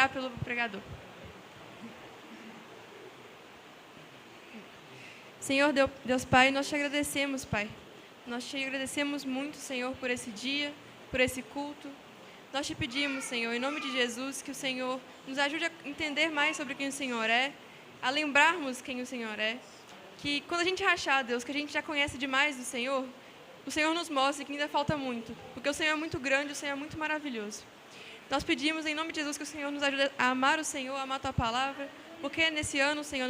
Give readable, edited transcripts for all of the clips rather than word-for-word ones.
orar pelo pregador. Senhor Deus Pai, nós te agradecemos, Pai. Nós te agradecemos muito, Senhor, por esse dia, por esse culto. Nós te pedimos, Senhor, em nome de Jesus, que o Senhor nos ajude a entender mais sobre quem o Senhor é, a lembrarmos quem o Senhor é. Que quando a gente achar, Deus, que a gente já conhece demais do Senhor, o Senhor nos mostre que ainda falta muito, porque o Senhor é muito grande, o Senhor é muito maravilhoso. Nós pedimos, em nome de Jesus, que o Senhor nos ajude a amar o Senhor, a amar a Tua Palavra, porque nesse ano, Senhor,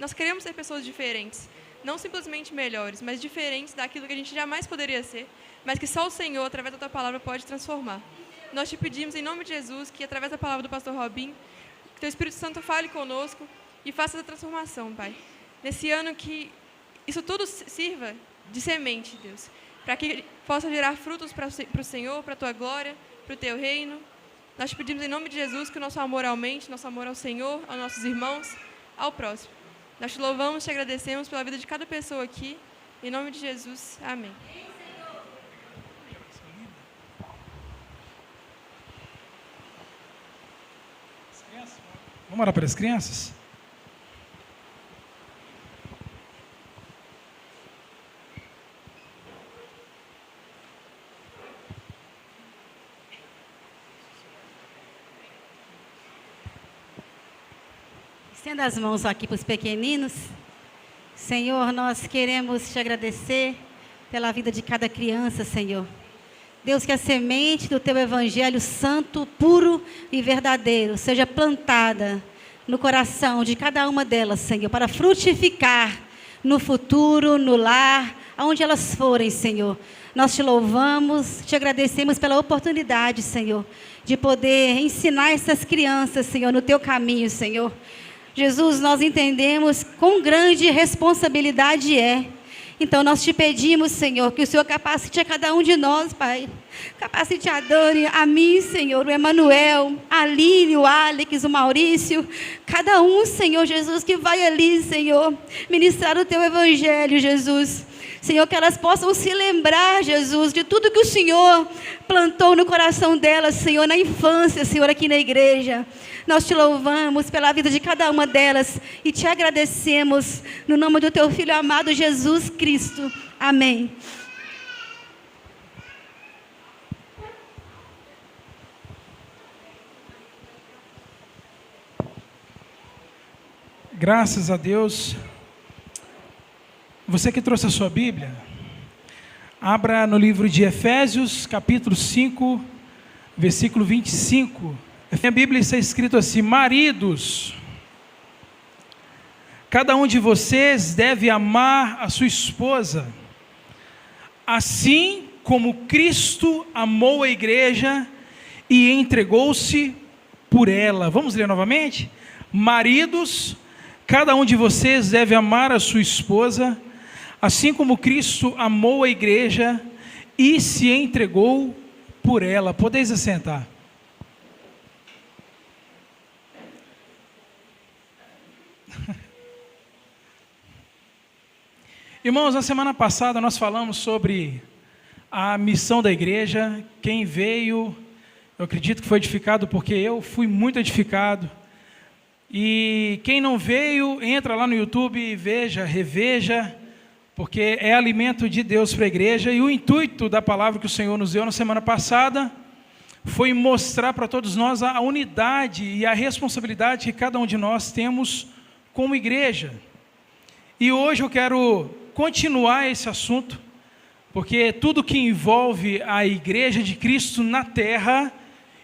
nós queremos ser pessoas diferentes, não simplesmente melhores, mas diferentes daquilo que a gente jamais poderia ser, mas que só o Senhor, através da Tua Palavra, pode transformar. Nós te pedimos, em nome de Jesus, que através da palavra do pastor Robin, que Teu Espírito Santo fale conosco e faça essa transformação, Pai. Nesse ano que isso tudo sirva de semente, Deus, para que possa gerar frutos para o Senhor, para a Tua glória, para o Teu reino. Nós te pedimos em nome de Jesus que o nosso amor aumente, nosso amor ao Senhor, aos nossos irmãos, ao próximo. Nós te louvamos, te agradecemos pela vida de cada pessoa aqui. Em nome de Jesus, amém. Vamos orar para as crianças? Estenda as mãos aqui para os pequeninos. Senhor, nós queremos te agradecer pela vida de cada criança, Senhor. Deus, que a semente do Teu Evangelho santo, puro e verdadeiro seja plantada no coração de cada uma delas, Senhor, para frutificar no futuro, no lar, aonde elas forem, Senhor. Nós te louvamos, te agradecemos pela oportunidade, Senhor, de poder ensinar essas crianças, Senhor, no Teu caminho, Senhor. Jesus, nós entendemos quão grande responsabilidade é. Então, nós te pedimos, Senhor, que o Senhor capacite a cada um de nós, Pai. Capacite a Dani, a mim, Senhor, o Emanuel, a Aline, o Alex, o Maurício. Cada um, Senhor Jesus, que vai ali, Senhor, ministrar o Teu Evangelho, Jesus. Senhor, que elas possam se lembrar, Jesus, de tudo que o Senhor plantou no coração delas, Senhor, na infância, Senhor, aqui na igreja. Nós te louvamos pela vida de cada uma delas e te agradecemos no nome do Teu Filho amado, Jesus Cristo. Amém. Graças a Deus. Você que trouxe a sua Bíblia, abra no livro de Efésios, capítulo 5, versículo 25. Na Bíblia está escrito assim: maridos, cada um de vocês deve amar a sua esposa, assim como Cristo amou a igreja e entregou-se por ela. Vamos ler novamente? Maridos, cada um de vocês deve amar a sua esposa, assim como Cristo amou a igreja e se entregou por ela. Podeis assentar. Irmãos, na semana passada nós falamos sobre a missão da igreja. Quem veio, eu acredito que foi edificado, porque eu fui muito edificado. E quem não veio, entra lá no YouTube e veja, reveja, porque é alimento de Deus para a igreja. E o intuito da palavra que o Senhor nos deu na semana passada foi mostrar para todos nós a unidade e a responsabilidade que cada um de nós temos como igreja. E hoje eu quero continuar esse assunto, porque tudo que envolve a igreja de Cristo na terra,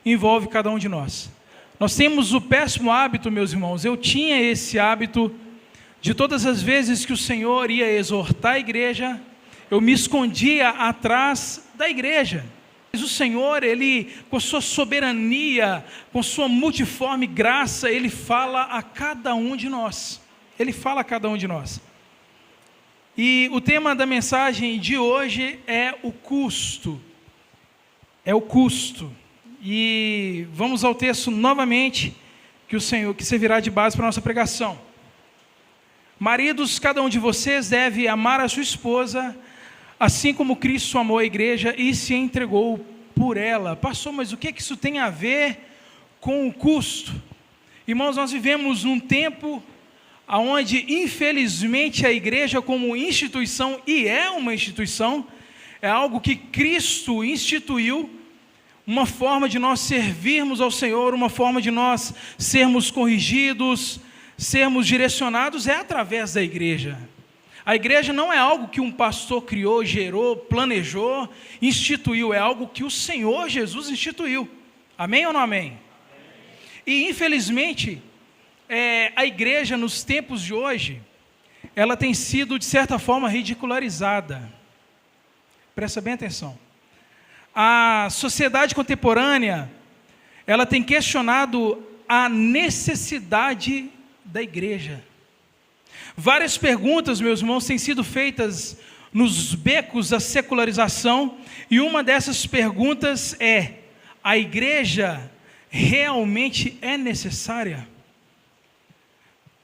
envolve cada um de nós. Nós temos o péssimo hábito, meus irmãos, eu tinha esse hábito, de todas as vezes que o Senhor ia exortar a igreja, eu me escondia atrás da igreja. Mas o Senhor, Ele, com sua soberania, com sua multiforme graça, Ele fala a cada um de nós. Ele fala a cada um de nós. E o tema da mensagem de hoje é o custo. É o custo. E vamos ao texto novamente, que servirá de base para a nossa pregação. Maridos, cada um de vocês deve amar a sua esposa, assim como Cristo amou a igreja e se entregou por ela. Pastor, mas o que isso tem a ver com o custo. Irmãos, nós vivemos num tempo onde, infelizmente, a igreja como instituição, e é uma instituição, é algo que Cristo instituiu, uma forma de nós servirmos ao Senhor, uma forma de nós sermos corrigidos, sermos direcionados, é através da igreja. A igreja não é algo que um pastor criou, gerou, planejou, instituiu, é algo que o Senhor Jesus instituiu. Amém ou não amém? E infelizmente, a igreja nos tempos de hoje, ela tem sido de certa forma ridicularizada. Presta bem atenção. A sociedade contemporânea, ela tem questionado a necessidade da igreja. Várias perguntas, meus irmãos, têm sido feitas nos becos da secularização, e uma dessas perguntas é: a igreja realmente é necessária?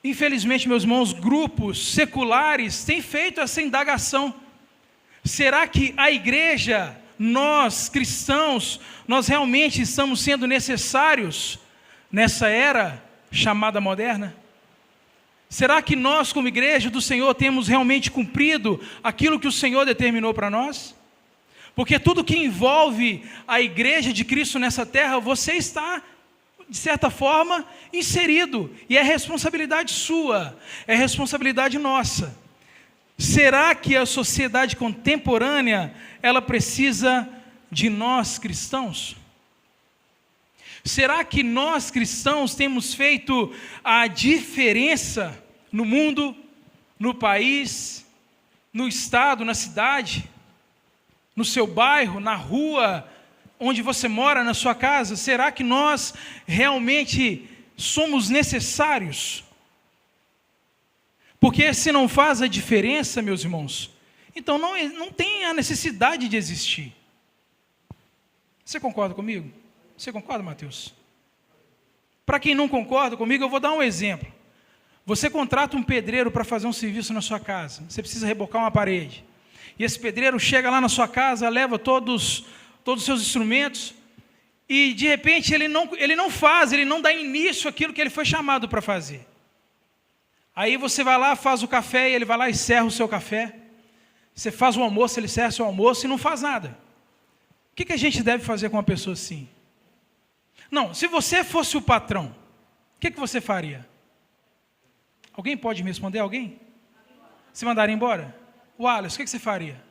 Infelizmente, meus irmãos, grupos seculares têm feito essa indagação. Será que a igreja, nós cristãos, nós realmente estamos sendo necessários nessa era chamada moderna? Será que nós, como igreja do Senhor, temos realmente cumprido aquilo que o Senhor determinou para nós? Porque tudo que envolve a igreja de Cristo nessa terra, você está, de certa forma, inserido. E é responsabilidade sua, é responsabilidade nossa. Será que a sociedade contemporânea, ela precisa de nós cristãos? Será que nós cristãos temos feito a diferença no mundo, no país, no estado, na cidade, no seu bairro, na rua, onde você mora, na sua casa? Será que nós realmente somos necessários? Porque se não faz a diferença, meus irmãos, então não tem a necessidade de existir. Você concorda comigo? Você concorda, Mateus? Para quem não concorda comigo, eu vou dar um exemplo. Você contrata um pedreiro para fazer um serviço na sua casa. Você precisa rebocar uma parede. E esse pedreiro chega lá na sua casa, leva todos os seus instrumentos, e de repente ele não dá início àquilo que ele foi chamado para fazer. Aí você vai lá, faz o café, e ele vai lá e serra o seu café. Você faz o almoço, ele serra o seu almoço e não faz nada. O que a gente deve fazer com uma pessoa assim? Não, se você fosse o patrão, o que você faria? Alguém pode me responder? Alguém? Se mandaria embora? Wallace, o que você faria?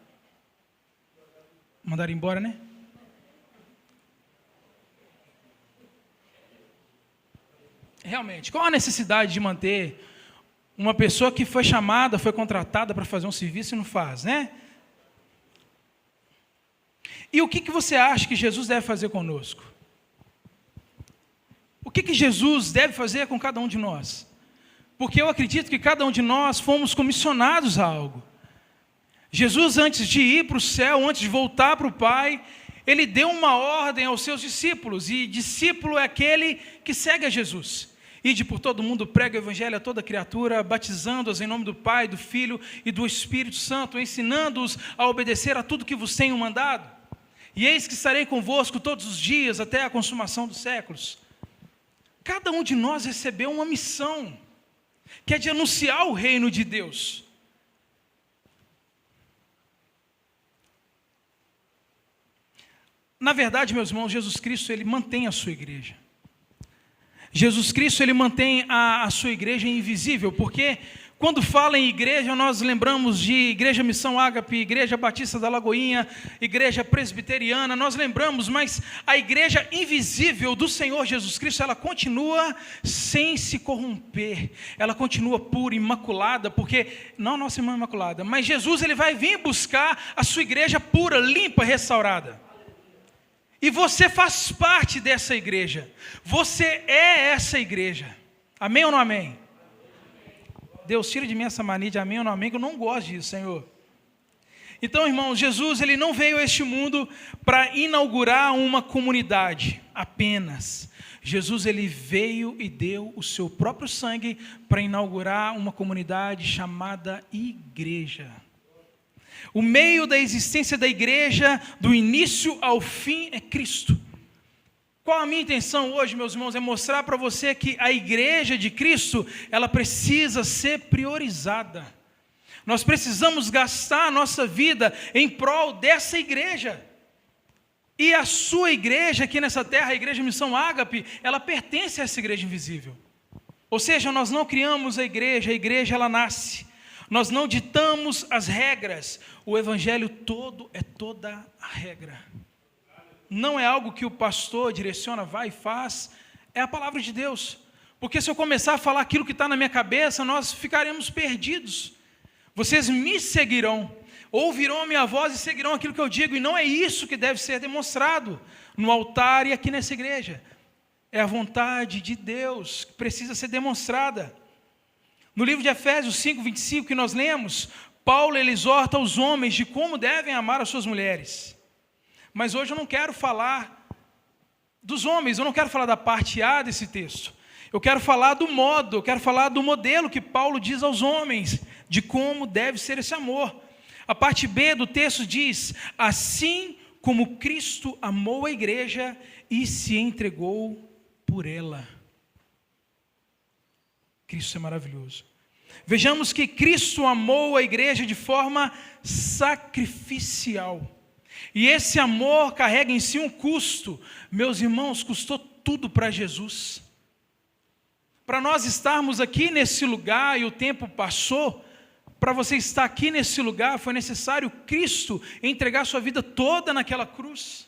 Mandaria embora, né? Realmente, qual a necessidade de manter uma pessoa que foi chamada, foi contratada para fazer um serviço e não faz, né? E o que você acha que Jesus deve fazer conosco? O que Jesus deve fazer com cada um de nós? Porque eu acredito que cada um de nós fomos comissionados a algo. Jesus, antes de ir para o céu, antes de voltar para o Pai, ele deu uma ordem aos seus discípulos, e discípulo é aquele que segue a Jesus. Ide por todo mundo, prega o evangelho a toda criatura, batizando-os em nome do Pai, do Filho e do Espírito Santo, ensinando-os a obedecer a tudo que vos tenho mandado. E eis que estarei convosco todos os dias, até a consumação dos séculos. Cada um de nós recebeu uma missão, que é de anunciar o reino de Deus. Na verdade, meus irmãos, Jesus Cristo, ele mantém a sua igreja. Jesus Cristo, ele mantém a sua igreja invisível, porque quando fala em igreja, nós lembramos de Igreja Missão Ágape, Igreja Batista da Lagoinha, Igreja Presbiteriana, nós lembramos, mas a igreja invisível do Senhor Jesus Cristo, ela continua sem se corromper, ela continua pura, imaculada, porque, não a nossa irmã imaculada, mas Jesus, ele vai vir buscar a sua igreja pura, limpa, restaurada. E você faz parte dessa igreja, você é essa igreja, amém ou não amém? Deus, tira de mim essa mania de amém ou não amém, que eu não gosto disso, Senhor. Então, irmãos, Jesus, ele não veio a este mundo para inaugurar uma comunidade apenas. Jesus, ele veio e deu o seu próprio sangue para inaugurar uma comunidade chamada igreja. O meio da existência da igreja, do início ao fim, é Cristo. Qual a minha intenção hoje, meus irmãos? É mostrar para você que a igreja de Cristo, ela precisa ser priorizada. Nós precisamos gastar a nossa vida em prol dessa igreja. E a sua igreja aqui nessa terra, a Igreja Missão Ágape, ela pertence a essa igreja invisível. Ou seja, nós não criamos a igreja ela nasce. Nós não ditamos as regras. O evangelho todo é toda a regra. Não é algo que o pastor direciona, vai e faz. É a palavra de Deus. Porque se eu começar a falar aquilo que está na minha cabeça, nós ficaremos perdidos. Vocês me seguirão, ouvirão a minha voz e seguirão aquilo que eu digo. E não é isso que deve ser demonstrado no altar e aqui nessa igreja. É a vontade de Deus que precisa ser demonstrada. No livro de Efésios 5:25 que nós lemos, Paulo ele exorta os homens de como devem amar as suas mulheres. Mas hoje eu não quero falar dos homens, eu não quero falar da parte A desse texto. Eu quero falar do modo, eu quero falar do modelo que Paulo diz aos homens, de como deve ser esse amor. A parte B do texto diz, assim como Cristo amou a igreja e se entregou por ela. Cristo é maravilhoso. Vejamos que Cristo amou a igreja de forma sacrificial. E esse amor carrega em si um custo. Meus irmãos, custou tudo para Jesus. Para nós estarmos aqui nesse lugar, e o tempo passou, para você estar aqui nesse lugar, foi necessário Cristo entregar sua vida toda naquela cruz.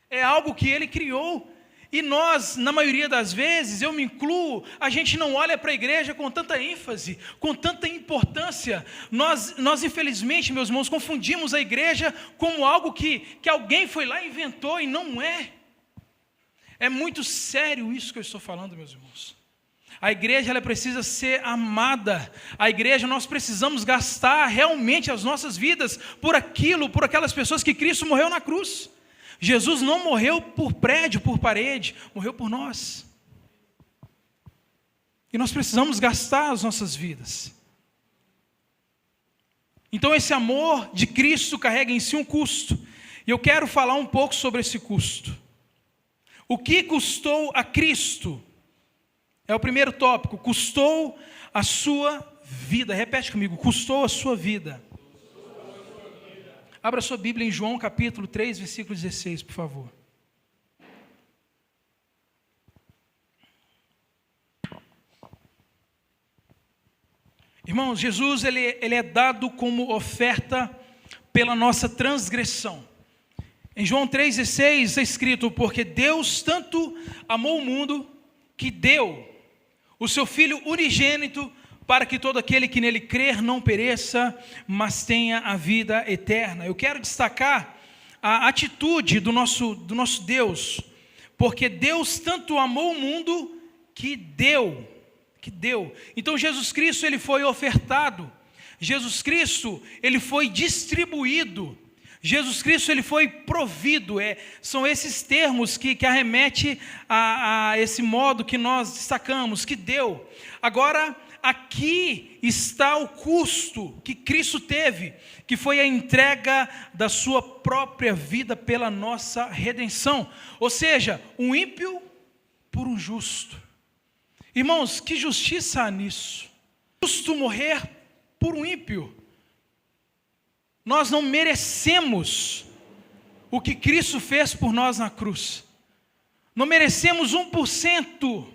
É algo que Ele criou. E nós, na maioria das vezes, eu me incluo, a gente não olha para a igreja com tanta ênfase, com tanta importância. Nós infelizmente, meus irmãos, confundimos a igreja como algo que alguém foi lá e inventou, e não é. É muito sério isso que eu estou falando, meus irmãos. A igreja ela precisa ser amada. A igreja, nós precisamos gastar realmente as nossas vidas por aquelas pessoas que Cristo morreu na cruz. Jesus não morreu por prédio, por parede, morreu por nós. E nós precisamos gastar as nossas vidas. Então esse amor de Cristo carrega em si um custo. E eu quero falar um pouco sobre esse custo. O que custou a Cristo? É o primeiro tópico, custou a sua vida. Repete comigo, custou a sua vida. Abra sua Bíblia em João capítulo 3, versículo 16, por favor. Irmãos, Jesus ele é dado como oferta pela nossa transgressão. Em João 3,16 está escrito, porque Deus tanto amou o mundo que deu o seu Filho unigênito para que todo aquele que nele crer não pereça, mas tenha a vida eterna. Eu quero destacar a atitude do nosso Deus, porque Deus tanto amou o mundo que deu. Então Jesus Cristo ele foi ofertado, Jesus Cristo ele foi distribuído, Jesus Cristo ele foi provido. São esses termos que arremete a esse modo que nós destacamos, que deu. Agora, aqui está o custo que Cristo teve, que foi a entrega da sua própria vida pela nossa redenção. Ou seja, um ímpio por um justo. Irmãos, que justiça há nisso? Justo morrer por um ímpio. Nós não merecemos o que Cristo fez por nós na cruz. Não merecemos 1%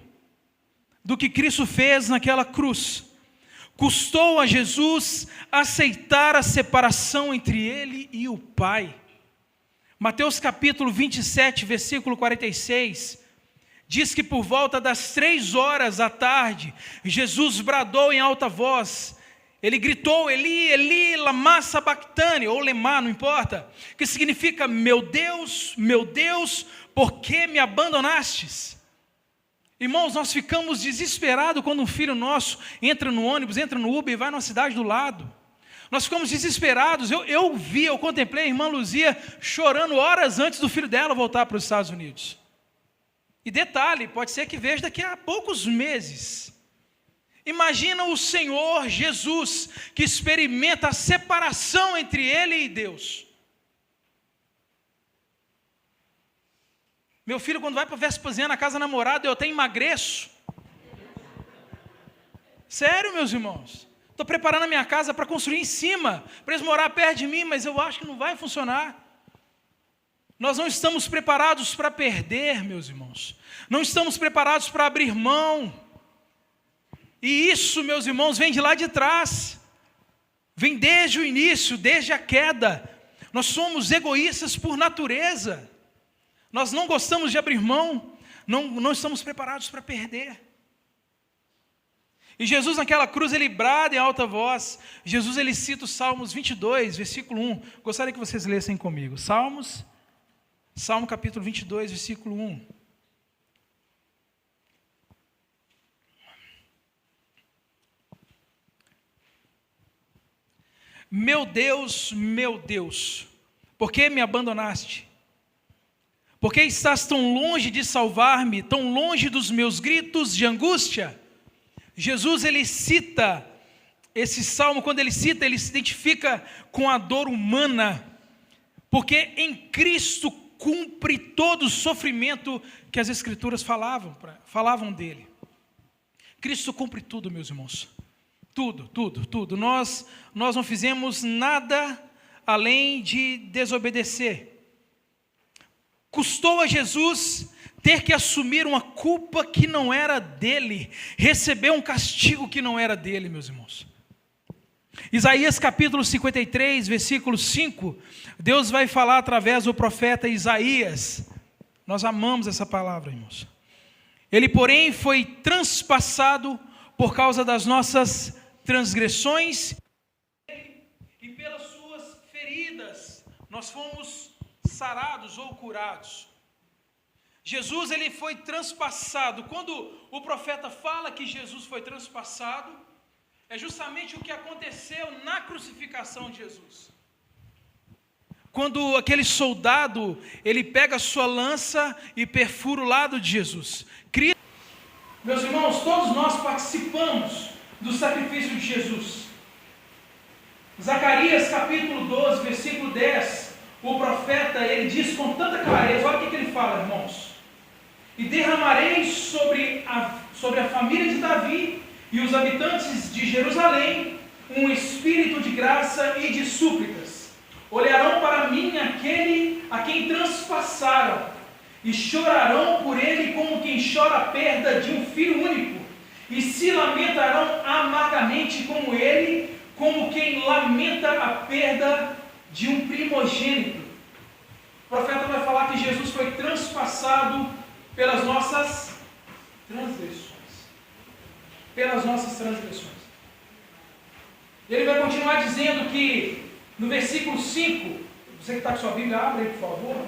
do que Cristo fez naquela cruz. Custou a Jesus aceitar a separação entre Ele e o Pai. Mateus capítulo 27, versículo 46, diz que por volta das 3h, Jesus bradou em alta voz. Ele gritou, Eli, Eli, lama sabachthani, ou lemá, não importa, que significa, meu Deus, por que me abandonastes? Irmãos, nós ficamos desesperados quando um filho nosso entra no ônibus, entra no Uber e vai na cidade do lado. Nós ficamos desesperados. Eu contemplei a irmã Luzia chorando horas antes do filho dela voltar para os Estados Unidos. E detalhe, pode ser que veja daqui a poucos meses. Imagina o Senhor Jesus, que experimenta a separação entre Ele e Deus. Meu filho, quando vai para Vespasiano, na casa namorada, eu até emagreço. Sério, meus irmãos. Estou preparando a minha casa para construir em cima, para eles morar perto de mim, mas eu acho que não vai funcionar. Nós não estamos preparados para perder, meus irmãos. Não estamos preparados para abrir mão. E isso, meus irmãos, vem de lá de trás. Vem desde o início, desde a queda. Nós somos egoístas por natureza. Nós não gostamos de abrir mão. Não estamos preparados para perder. E Jesus naquela cruz, ele brada em alta voz. Jesus, ele cita os Salmos 22, versículo 1. Gostaria que vocês lessem comigo. Salmo capítulo 22, versículo 1. Meu Deus, por que me abandonaste? Por que estás tão longe de salvar-me, tão longe dos meus gritos de angústia? Jesus, ele cita esse salmo, quando ele cita, ele se identifica com a dor humana, porque em Cristo cumpre todo o sofrimento que as Escrituras falavam dele. Cristo cumpre tudo, meus irmãos. Tudo. Nós não fizemos nada além de desobedecer. Custou a Jesus ter que assumir uma culpa que não era dele, receber um castigo que não era dele, meus irmãos. Isaías capítulo 53, versículo 5, Deus vai falar através do profeta Isaías. Nós amamos essa palavra, irmãos. Ele, porém, foi transpassado por causa das nossas transgressões e pelas suas feridas nós fomos sarados ou curados. Jesus, ele foi transpassado. Quando o profeta fala que Jesus foi transpassado, é justamente o que aconteceu na crucificação de Jesus. Quando aquele soldado, ele pega a sua lança e perfura o lado de Jesus. Meus irmãos, todos nós participamos do sacrifício de Jesus. Zacarias capítulo 12, versículo 10, o profeta, ele diz com tanta clareza, olha o que ele fala, irmãos. E derramarei sobre a família de Davi e os habitantes de Jerusalém um espírito de graça e de súplicas. Olharão para mim aquele a quem transpassaram, e chorarão por ele como quem chora a perda de um filho único, e se lamentarão amargamente como ele, como quem lamenta a perda de um primogênito. O profeta vai falar que Jesus foi transpassado pelas nossas transgressões. Pelas nossas transgressões. Ele vai continuar dizendo que, no versículo 5, você que está com sua Bíblia, abre aí, por favor.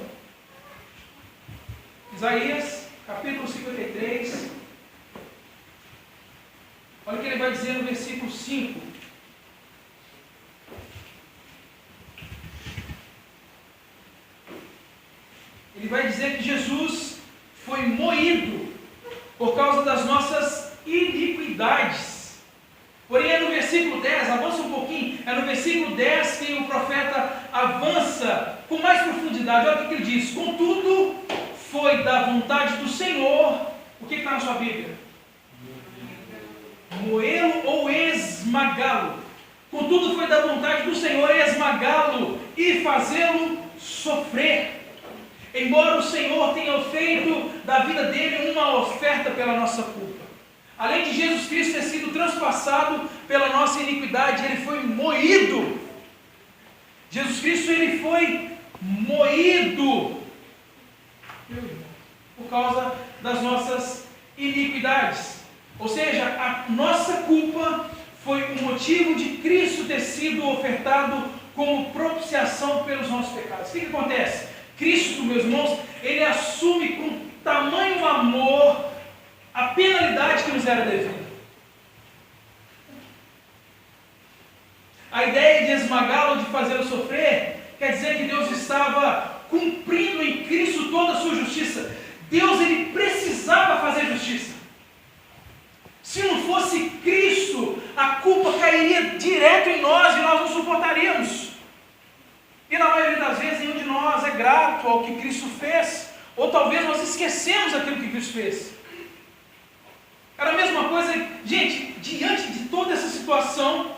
Isaías, capítulo 53. Olha o que ele vai dizer no versículo 5. Ele vai dizer que Jesus foi moído por causa das nossas iniquidades. Porém, é no versículo 10, avança um pouquinho, é no versículo 10 que o profeta avança com mais profundidade. Olha o que ele diz: contudo, foi da vontade do Senhor, o que está na sua Bíblia? Moê-lo ou esmagá-lo. Contudo, foi da vontade do Senhor esmagá-lo e fazê-lo sofrer. Embora o Senhor tenha feito da vida dele uma oferta pela nossa culpa. Além de Jesus Cristo ter sido transpassado pela nossa iniquidade, ele foi moído. Jesus Cristo, ele foi moído por causa das nossas iniquidades. Ou seja, a nossa culpa foi o motivo de Cristo ter sido ofertado como propiciação pelos nossos pecados. O que acontece? Cristo, meus irmãos, ele assume com tamanho amor a penalidade que nos era devida. A ideia de esmagá-lo, de fazê-lo sofrer, quer dizer que Deus estava cumprindo em Cristo toda a sua justiça. Deus, ele precisava fazer justiça. Se não fosse Cristo, a culpa cairia direto em nós e nós não suportaríamos. E na maioria das vezes nenhum de nós é grato ao que Cristo fez, Ou talvez nós esquecemos aquilo que Cristo fez. Era a mesma coisa, gente, diante de toda essa situação,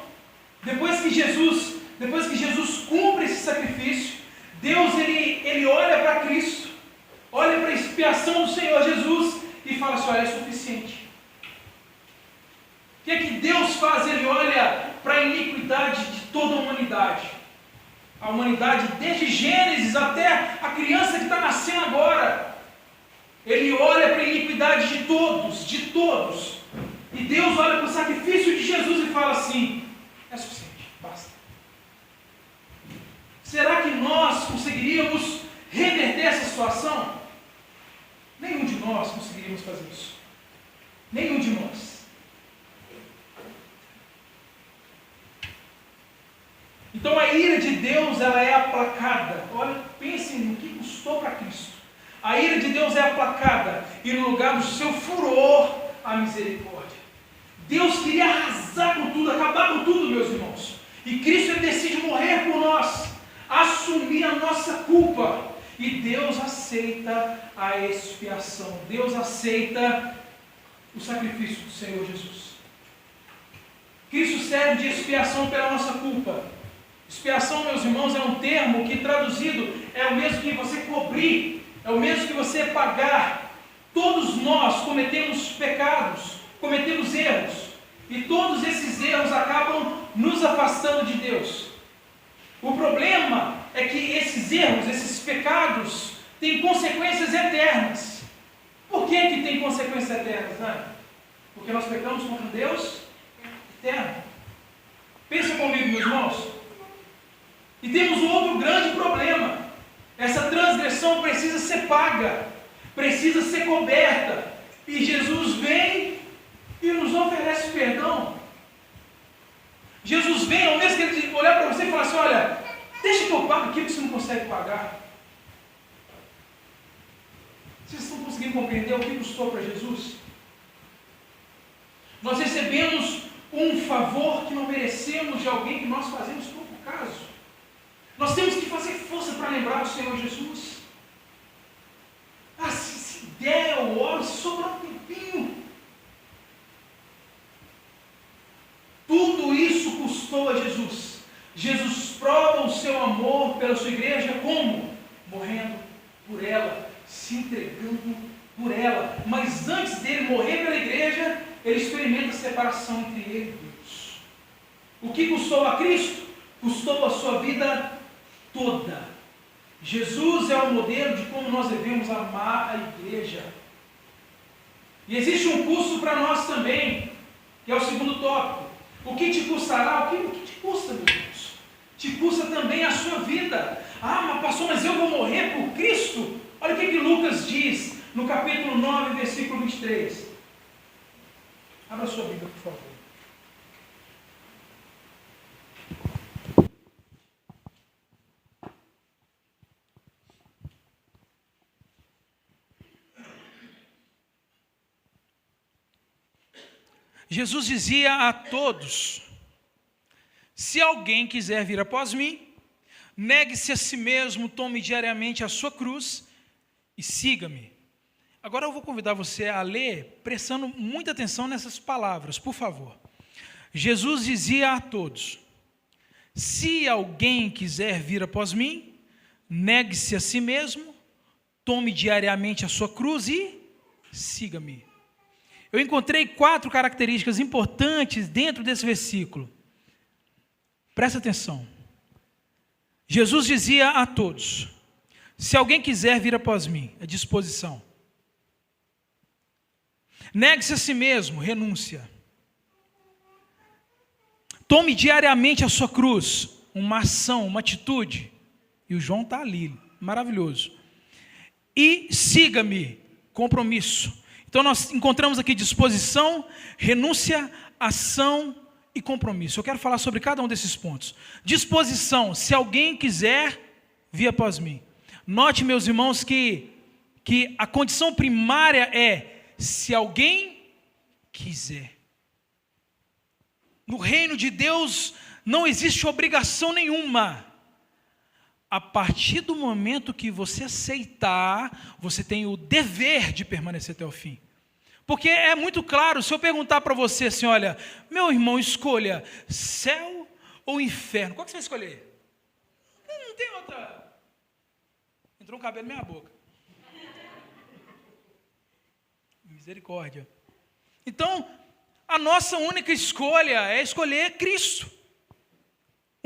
depois que Jesus cumpre esse sacrifício, Deus ele olha para Cristo, olha para a expiação do Senhor Jesus e fala assim: olha, é suficiente. O que é que Deus faz? Ele olha para a iniquidade de toda a humanidade. A humanidade, desde Gênesis até a criança que está nascendo agora. Ele olha para a iniquidade de todos, de todos. E Deus olha para o sacrifício de Jesus e fala assim: é suficiente, basta. Será que nós conseguiríamos reverter essa situação? Nenhum de nós conseguiríamos fazer isso. Nenhum de nós. Então a ira de Deus, ela é aplacada. Olha, pensem no que custou para Cristo. A ira de Deus é aplacada, e no lugar do seu furor, a misericórdia. Deus queria arrasar com tudo, acabar com tudo, meus irmãos. E Cristo ele decide morrer por nós, assumir a nossa culpa. E Deus aceita a expiação. Deus aceita o sacrifício do Senhor Jesus. Cristo serve de expiação pela nossa culpa. Expiação, meus irmãos, é um termo que traduzido é o mesmo que você cobrir, é o mesmo que você pagar. Todos nós cometemos pecados, cometemos erros, e todos esses erros acabam nos afastando de Deus. O problema é que esses erros, esses pecados, têm consequências eternas. Por que tem consequências eternas, né? Porque nós pecamos contra Deus eterno. Pensa comigo, meus irmãos. E temos um outro grande problema. Essa transgressão precisa ser paga, precisa ser coberta. E Jesus vem e nos oferece perdão. Jesus vem, ao mesmo que ele olhar para você e falar assim: olha, deixa que eu pague aquilo que você não consegue pagar. Vocês estão conseguindo compreender o que custou para Jesus? Nós recebemos um favor que não merecemos de alguém que nós fazemos pouco caso. Nós temos que fazer força para lembrar do Senhor Jesus. Se der, eu oro, se sobrar um tempinho. Tudo isso custou a Jesus. Jesus prova o seu amor pela sua igreja como? Morrendo por ela, se entregando por ela. Mas antes dele morrer pela igreja, ele experimenta a separação entre ele e Deus. O que custou a Cristo? Custou a sua vida toda. Jesus é o modelo de como nós devemos amar a igreja. E existe um custo para nós também, que é o segundo tópico. O que te custará? O que te custa, meu Deus? Te custa também a sua vida. Mas pastor, mas eu vou morrer por Cristo? Olha o que Lucas diz no capítulo 9, versículo 23. Abra sua Bíblia, por favor. Jesus dizia a todos: se alguém quiser vir após mim, negue-se a si mesmo, tome diariamente a sua cruz e siga-me. Agora eu vou convidar você a ler, prestando muita atenção nessas palavras, por favor. Jesus dizia a todos: se alguém quiser vir após mim, negue-se a si mesmo, tome diariamente a sua cruz e siga-me. Eu encontrei 4 características importantes dentro desse versículo. Presta atenção. Jesus dizia a todos: se alguém quiser vir após mim, é disposição. Negue-se a si mesmo, renúncia. Tome diariamente a sua cruz, uma ação, uma atitude. E o João está ali, maravilhoso. E siga-me, compromisso. Então nós encontramos aqui disposição, renúncia, ação e compromisso. Eu quero falar sobre cada um desses pontos. Disposição: se alguém quiser vir após mim. Note, meus irmãos, que a condição primária é: se alguém quiser. No reino de Deus não existe obrigação nenhuma. a partir do momento que você aceitar, você tem o dever de permanecer até o fim. Porque é muito claro, se eu perguntar para você assim, olha, meu irmão, escolha céu ou inferno, qual que você vai escolher? Não tem outra. Entrou um cabelo na minha boca. Misericórdia. Então, a nossa única escolha é escolher Cristo.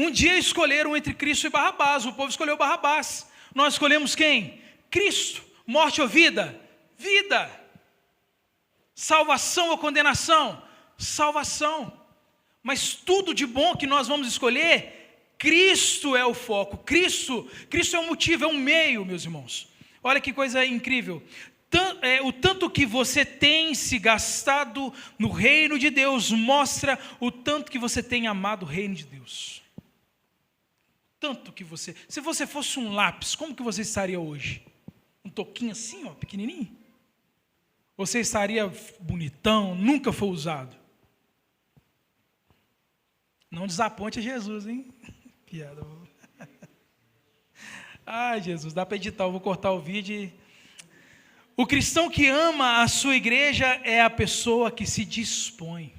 Um dia escolheram entre Cristo e Barrabás, o povo escolheu Barrabás. Nós escolhemos quem? Cristo. Morte ou vida? Vida. Salvação ou condenação? Salvação. Mas tudo de bom que nós vamos escolher, Cristo é o foco. Cristo é o motivo, é o meio, meus irmãos. Olha que coisa incrível. O tanto que você tem se gastado no reino de Deus mostra o tanto que você tem amado o reino de Deus. Tanto que você... Se você fosse um lápis, como que você estaria hoje? Um toquinho assim, ó, pequenininho? Você estaria bonitão, nunca foi usado. Não desaponte a Jesus, hein? Piada. Ai, Jesus, dá para editar, eu vou cortar o vídeo e... O cristão que ama a sua igreja é a pessoa que se dispõe.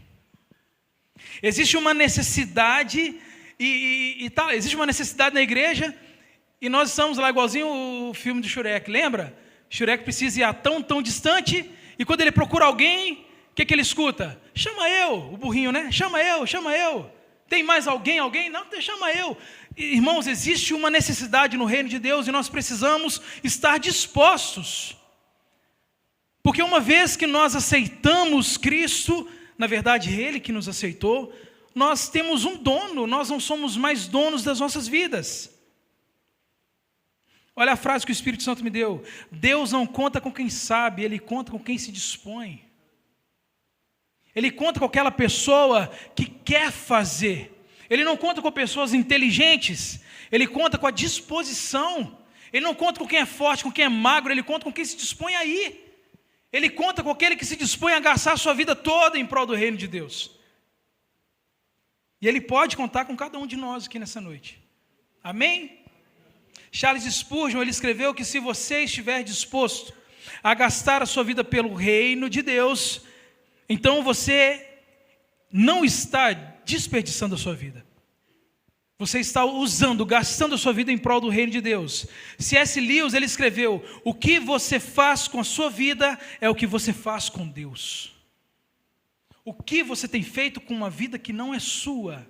Existe uma necessidade existe uma necessidade na igreja e nós estamos lá igualzinho o filme do Shrek, lembra? Shrek precisa ir tão distante e quando ele procura alguém, o que ele escuta? Chama eu, o burrinho, né? Chama eu. Tem mais alguém? Não, chama eu. Irmãos, existe uma necessidade no reino de Deus e nós precisamos estar dispostos. Porque uma vez que nós aceitamos Cristo, na verdade Ele que nos aceitou, nós temos um dono, nós não somos mais donos das nossas vidas. Olha a frase que o Espírito Santo me deu. Deus não conta com quem sabe, Ele conta com quem se dispõe. Ele conta com aquela pessoa que quer fazer. Ele não conta com pessoas inteligentes, Ele conta com a disposição. Ele não conta com quem é forte, com quem é magro, Ele conta com quem se dispõe a ir. Ele conta com aquele que se dispõe a gastar a sua vida toda em prol do reino de Deus. E Ele pode contar com cada um de nós aqui nessa noite. Amém? Charles Spurgeon, ele escreveu que se você estiver disposto a gastar a sua vida pelo reino de Deus, então você não está desperdiçando a sua vida. Você está gastando a sua vida em prol do reino de Deus. C.S. Lewis, ele escreveu, o que você faz com a sua vida é o que você faz com Deus. O que você tem feito com uma vida que não é sua?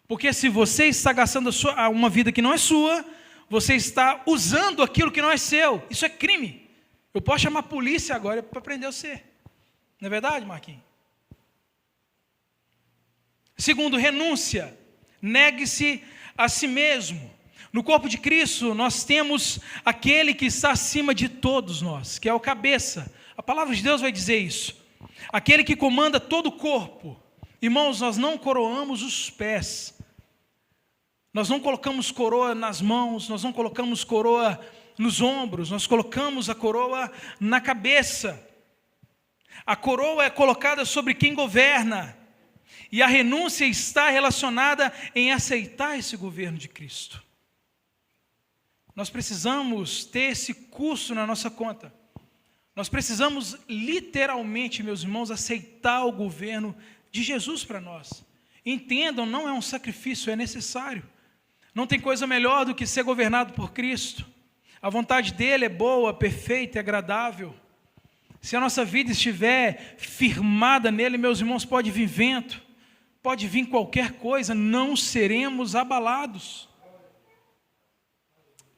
Porque se você está gastando uma vida que não é sua, você está usando aquilo que não é seu. Isso é crime. Eu posso chamar a polícia agora para prender você. Não é verdade, Marquinhos? Segundo, renúncia. Negue-se a si mesmo. No corpo de Cristo, nós temos aquele que está acima de todos nós, que é o cabeça. A palavra de Deus vai dizer isso. Aquele que comanda todo o corpo. Irmãos, nós não coroamos os pés. Nós não colocamos coroa nas mãos, nós não colocamos coroa nos ombros, nós colocamos a coroa na cabeça. A coroa é colocada sobre quem governa. E a renúncia está relacionada em aceitar esse governo de Cristo. Nós precisamos ter esse custo na nossa conta. Nós precisamos literalmente, meus irmãos, aceitar o governo de Jesus para nós. Entendam, não é um sacrifício, é necessário. Não tem coisa melhor do que ser governado por Cristo. A vontade dele é boa, perfeita e agradável. Se a nossa vida estiver firmada nele, meus irmãos, pode vir vento, pode vir qualquer coisa, não seremos abalados.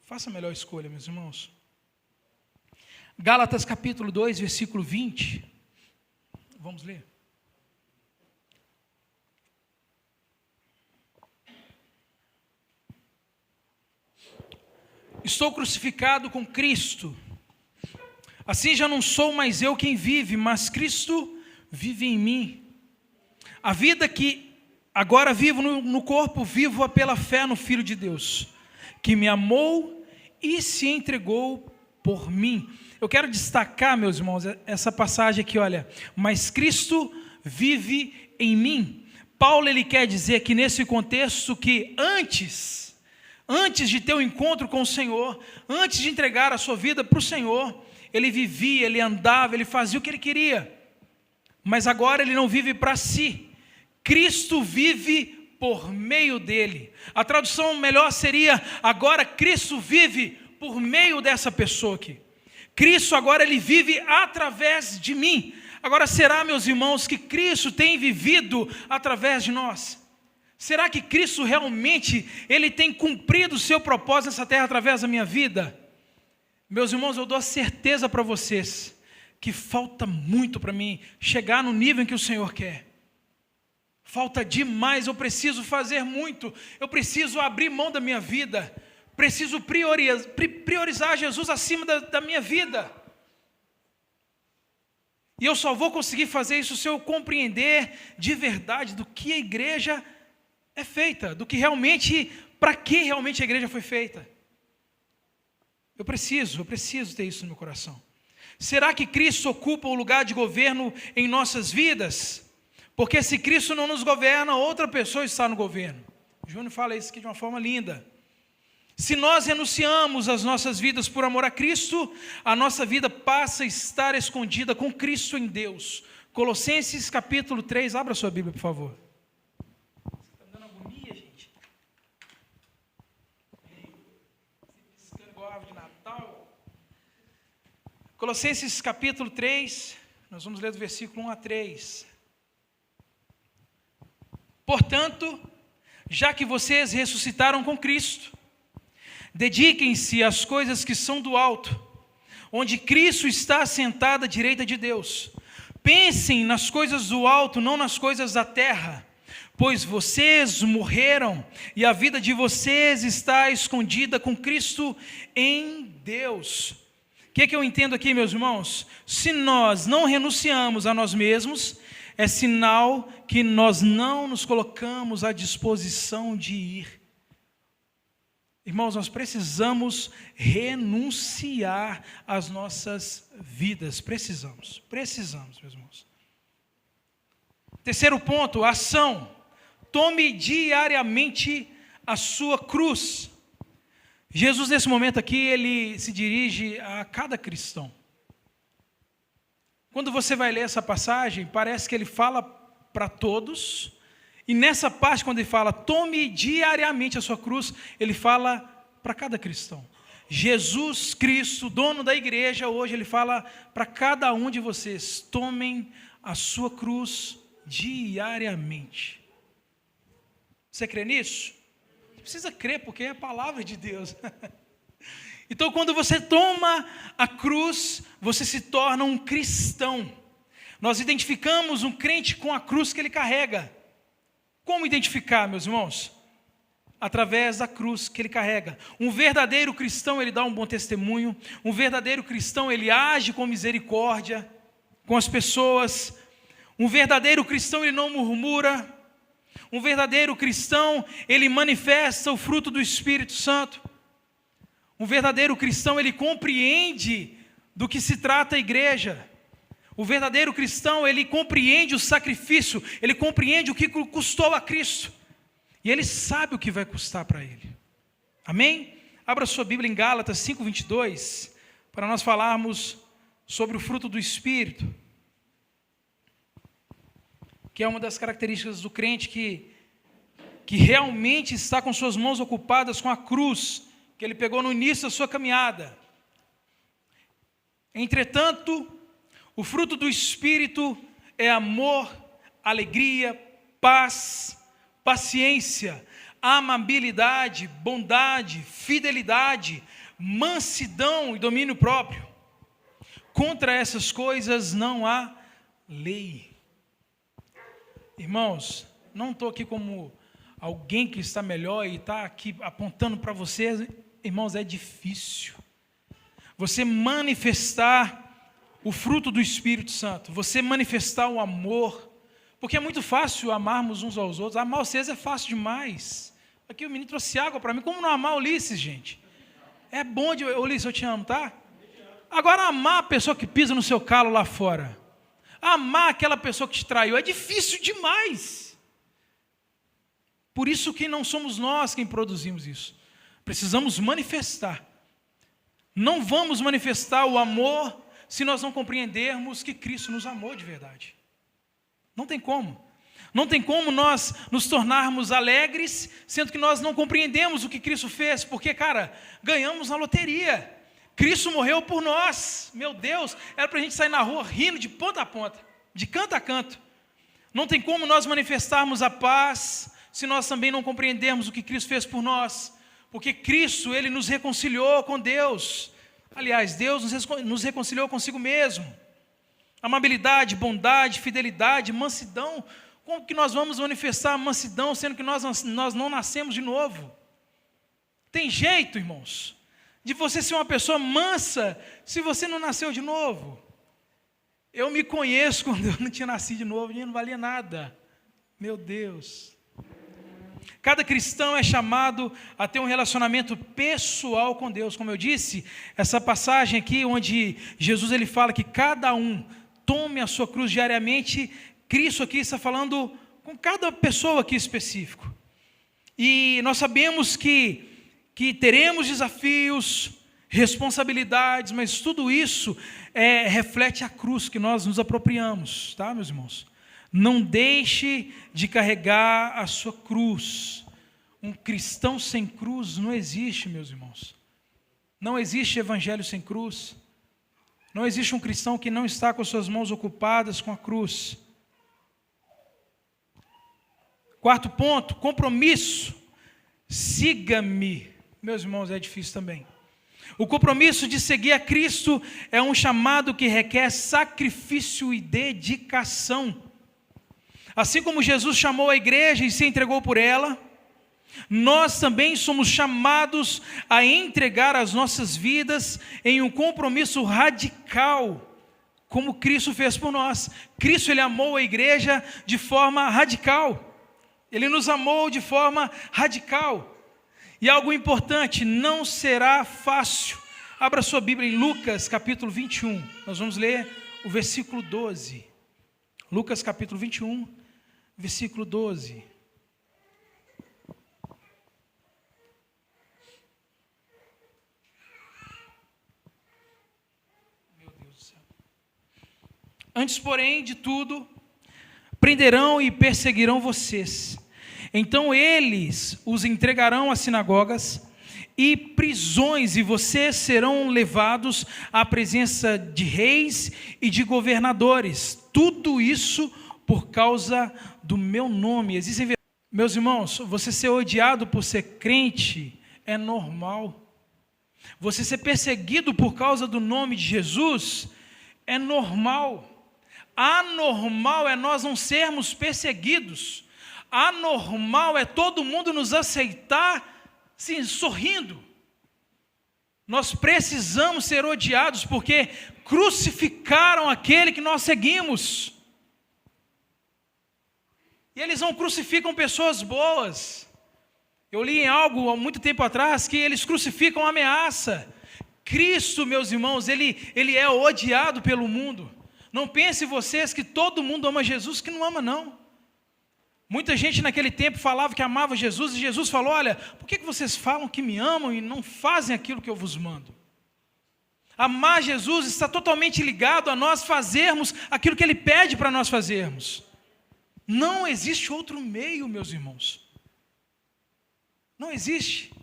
Faça a melhor escolha, meus irmãos. Gálatas capítulo 2, versículo 20. Vamos ler. Estou crucificado com Cristo. Assim já não sou mais eu quem vive, mas Cristo vive em mim. A vida que agora vivo no corpo, vivo-a pela fé no Filho de Deus, que me amou e se entregou por mim. Eu quero destacar, meus irmãos, essa passagem aqui, olha. Mas Cristo vive em mim. Paulo, ele quer dizer que nesse contexto que antes Antes de ter o encontro com o Senhor, antes de entregar a sua vida para o Senhor, ele vivia, ele andava, ele fazia o que ele queria. Mas agora ele não vive para si. Cristo vive por meio dele. A tradução melhor seria: agora Cristo vive por meio dessa pessoa aqui. Cristo agora ele vive através de mim. Agora, será, meus irmãos, que Cristo tem vivido através de nós? Será que Cristo realmente ele tem cumprido o seu propósito nessa terra através da minha vida? Meus irmãos, eu dou a certeza para vocês que falta muito para mim chegar no nível em que o Senhor quer. Falta demais, eu preciso fazer muito, eu preciso abrir mão da minha vida, preciso priorizar Jesus acima da minha vida. E eu só vou conseguir fazer isso se eu compreender de verdade do que a igreja é feita, do que realmente, para que realmente a igreja foi feita. Eu preciso ter isso no meu coração. Será que Cristo ocupa o lugar de governo em nossas vidas? Porque se Cristo não nos governa, outra pessoa está no governo. O Júnior fala isso aqui de uma forma linda. Se nós renunciamos às nossas vidas por amor a Cristo, a nossa vida passa a estar escondida com Cristo em Deus. Colossenses capítulo 3, abra sua Bíblia, por favor. Está me dando agonia, gente. Piscando igual árvore de Natal. Colossenses capítulo 3, nós vamos ler do versículo 1 a 3. Portanto, já que vocês ressuscitaram com Cristo, dediquem-se às coisas que são do alto, onde Cristo está assentado à direita de Deus. Pensem nas coisas do alto, não nas coisas da terra, pois vocês morreram e a vida de vocês está escondida com Cristo em Deus. O que eu entendo aqui, meus irmãos? Se nós não renunciamos a nós mesmos, é sinal que nós não nos colocamos à disposição de ir. Irmãos, nós precisamos renunciar às nossas vidas. Precisamos, meus irmãos. Terceiro ponto, ação. Tome diariamente a sua cruz. Jesus, nesse momento aqui, ele se dirige a cada cristão. Quando você vai ler essa passagem, parece que ele fala para todos. E nessa parte, quando ele fala, tome diariamente a sua cruz, ele fala para cada cristão. Jesus Cristo, dono da igreja, hoje ele fala para cada um de vocês, tomem a sua cruz diariamente. Você crê nisso? Precisa crer, porque é a palavra de Deus. Então, quando você toma a cruz, você se torna um cristão. Nós identificamos um crente com a cruz que ele carrega. Como identificar, meus irmãos? Através da cruz que ele carrega. Um verdadeiro cristão, ele dá um bom testemunho. Um verdadeiro cristão, ele age com misericórdia com as pessoas. Um verdadeiro cristão, ele não murmura. Um verdadeiro cristão, ele manifesta o fruto do Espírito Santo. Um verdadeiro cristão, ele compreende do que se trata a igreja. O verdadeiro cristão, ele compreende o sacrifício, ele compreende o que custou a Cristo. E ele sabe o que vai custar para ele. Amém? Abra sua Bíblia em Gálatas 5:22, para nós falarmos sobre o fruto do Espírito, que é uma das características do crente que realmente está com suas mãos ocupadas com a cruz, que ele pegou no início da sua caminhada. Entretanto, o fruto do Espírito é amor, alegria, paz, paciência, amabilidade, bondade, fidelidade, mansidão e domínio próprio. Contra essas coisas não há lei. Irmãos, não estou aqui como alguém que está melhor e está aqui apontando para vocês. Irmãos, é difícil você manifestar o fruto do Espírito Santo, você manifestar o amor, porque é muito fácil amarmos uns aos outros. Amar vocês é fácil demais. Aqui o menino trouxe água para mim. Como não amar Ulisses, gente? É bom de... Ulisses, eu te amo, tá? Agora, amar a pessoa que pisa no seu calo lá fora, amar aquela pessoa que te traiu, é difícil demais. Por isso que não somos nós quem produzimos isso. Precisamos manifestar. Não vamos manifestar o amor se nós não compreendermos que Cristo nos amou de verdade. Não tem como. Não tem como nós nos tornarmos alegres, sendo que nós não compreendemos o que Cristo fez, porque, cara, ganhamos na loteria. Cristo morreu por nós. Meu Deus, era para a gente sair na rua rindo de ponta a ponta, de canto a canto. Não tem como nós manifestarmos a paz se nós também não compreendermos o que Cristo fez por nós. Porque Cristo, Ele nos reconciliou com Deus. Aliás, Deus nos reconciliou consigo mesmo. Amabilidade, bondade, fidelidade, mansidão. Como que nós vamos manifestar a mansidão, sendo que nós não nascemos de novo? Tem jeito, irmãos, de você ser uma pessoa mansa, se você não nasceu de novo. Eu me conheço quando eu não tinha nascido de novo, e não valia nada. Meu Deus. Cada cristão é chamado a ter um relacionamento pessoal com Deus. Como eu disse, essa passagem aqui, onde Jesus ele fala que cada um tome a sua cruz diariamente, Cristo aqui está falando com cada pessoa aqui específico. E nós sabemos que teremos desafios, responsabilidades, mas tudo isso reflete a cruz que nós nos apropriamos, tá, meus irmãos? Não deixe de carregar a sua cruz. Um cristão sem cruz não existe, meus irmãos. Não existe evangelho sem cruz. Não existe um cristão que não está com suas mãos ocupadas com a cruz. Quarto ponto, compromisso. Siga-me. Meus irmãos, é difícil também. O compromisso de seguir a Cristo é um chamado que requer sacrifício e dedicação. Assim como Jesus chamou a igreja e se entregou por ela, nós também somos chamados a entregar as nossas vidas em um compromisso radical, como Cristo fez por nós. Cristo, Ele amou a igreja de forma radical. Ele nos amou de forma radical. E algo importante, não será fácil. Abra sua Bíblia em Lucas capítulo 21. Nós vamos ler o versículo 12. Lucas capítulo 21, versículo 12. Meu Deus do céu. Antes, porém, de tudo, prenderão e perseguirão vocês. Então eles os entregarão às sinagogas e prisões, e vocês serão levados à presença de reis e de governadores. Tudo isso por causa do meu nome. Meus irmãos, você ser odiado por ser crente é normal. Você ser perseguido por causa do nome de Jesus é normal. Anormal é nós não sermos perseguidos. Anormal é todo mundo nos aceitar, sim, sorrindo. Nós precisamos ser odiados porque crucificaram aquele que nós seguimos. E eles não crucificam pessoas boas. Eu li em algo há muito tempo atrás que eles crucificam a ameaça. Cristo, meus irmãos, ele é odiado pelo mundo. Não pense vocês que todo mundo ama Jesus, que não ama não. Muita gente naquele tempo falava que amava Jesus, e Jesus falou, olha, por que vocês falam que me amam e não fazem aquilo que eu vos mando? Amar Jesus está totalmente ligado a nós fazermos aquilo que Ele pede para nós fazermos. Não existe outro meio, meus irmãos. Não existe.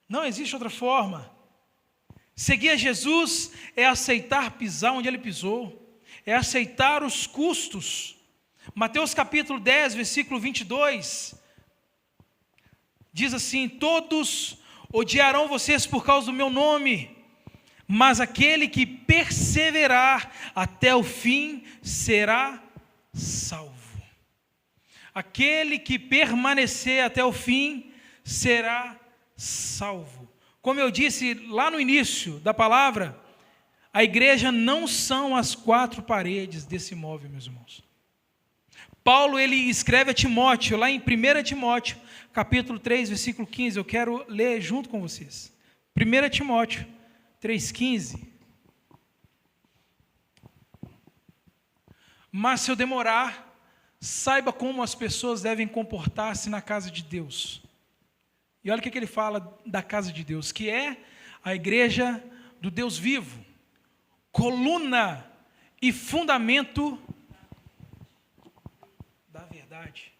Não existe outra forma. Seguir a Jesus é aceitar pisar onde Ele pisou, é aceitar os custos. Mateus capítulo 10, versículo 22, diz assim, todos odiarão vocês por causa do meu nome, mas aquele que perseverar até o fim será salvo. Aquele que permanecer até o fim será salvo. Como eu disse lá no início da palavra, a igreja não são as quatro paredes desse imóvel, meus irmãos. Paulo, ele escreve a Timóteo, lá em 1 Timóteo, capítulo 3, versículo 15, eu quero ler junto com vocês. 1 Timóteo 3,15. Mas se eu demorar, saiba como as pessoas devem comportar-se na casa de Deus. E olha o que ele fala da casa de Deus, que é a igreja do Deus vivo, coluna e fundamento da verdade.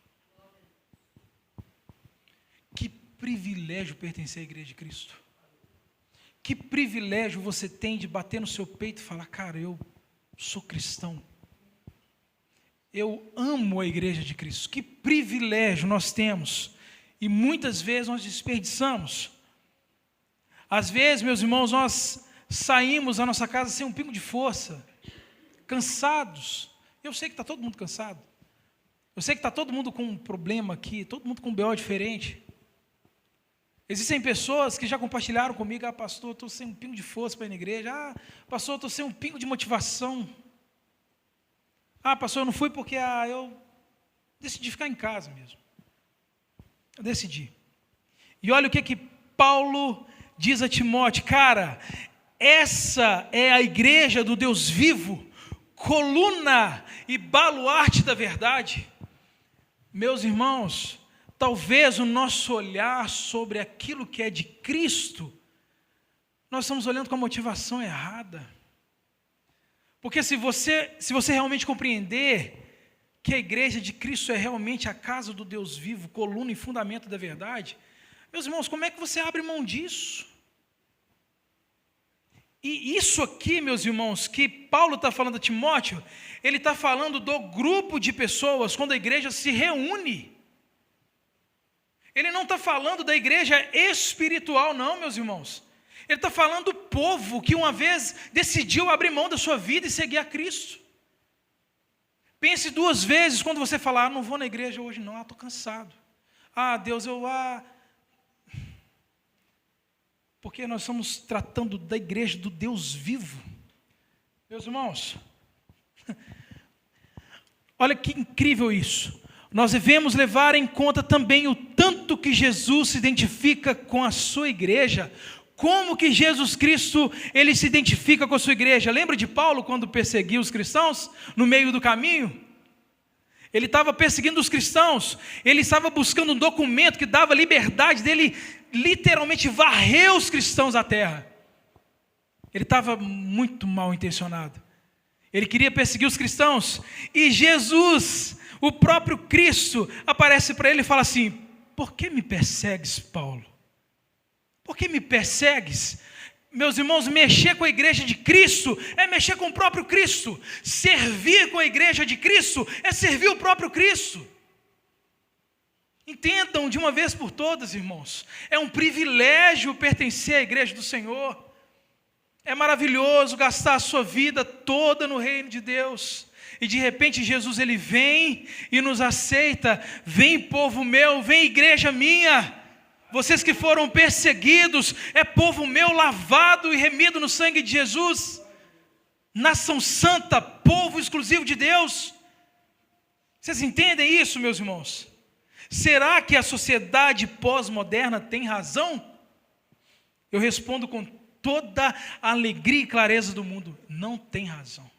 Que privilégio pertencer à igreja de Cristo. Que privilégio você tem de bater no seu peito e falar, cara, eu sou cristão. Eu amo a igreja de Cristo. Que privilégio nós temos. E muitas vezes nós desperdiçamos. Às vezes, meus irmãos, nós saímos da nossa casa sem um pingo de força, cansados. Eu sei que está todo mundo cansado. Eu sei que está todo mundo com um problema aqui, todo mundo com um BO diferente. Existem pessoas que já compartilharam comigo, pastor, eu estou sem um pingo de força para ir na igreja. Pastor, eu estou sem um pingo de motivação. Pastor, eu não fui porque eu decidi ficar em casa mesmo. Eu decidi. E olha o que Paulo diz a Timóteo, cara, essa é a igreja do Deus vivo, coluna e baluarte da verdade. Meus irmãos, talvez o nosso olhar sobre aquilo que é de Cristo, nós estamos olhando com a motivação errada. Porque se você realmente compreender que a igreja de Cristo é realmente a casa do Deus vivo, coluna e fundamento da verdade, meus irmãos, como é que você abre mão disso? E isso aqui, meus irmãos, que Paulo está falando a Timóteo, ele está falando do grupo de pessoas quando a igreja se reúne. Ele não está falando da igreja espiritual, não, meus irmãos. Ele está falando do povo que uma vez decidiu abrir mão da sua vida e seguir a Cristo. Pense duas vezes quando você falar, não vou na igreja hoje não, estou cansado. Deus, porque nós estamos tratando da igreja do Deus vivo. Meus irmãos, olha que incrível isso. Nós devemos levar em conta também o tanto que Jesus se identifica com a sua igreja. Como que Jesus Cristo, ele se identifica com a sua igreja? Lembra de Paulo quando perseguiu os cristãos no meio do caminho? Ele estava perseguindo os cristãos, ele estava buscando um documento que dava liberdade dele, literalmente varrer os cristãos da terra. Ele estava muito mal intencionado. Ele queria perseguir os cristãos, e Jesus, o próprio Cristo, aparece para ele e fala assim, por que me persegues, Paulo? Por que me persegues? Meus irmãos, mexer com a igreja de Cristo é mexer com o próprio Cristo. Servir com a igreja de Cristo é servir o próprio Cristo. Entendam de uma vez por todas, irmãos. É um privilégio pertencer à igreja do Senhor. É maravilhoso gastar a sua vida toda no reino de Deus. E de repente Jesus ele vem e nos aceita. Vem povo meu, vem igreja minha. Vocês que foram perseguidos, é povo meu lavado e remido no sangue de Jesus. Nação santa, povo exclusivo de Deus. Vocês entendem isso, meus irmãos? Será que a sociedade pós-moderna tem razão? Eu respondo com toda a alegria e clareza do mundo, não tem razão.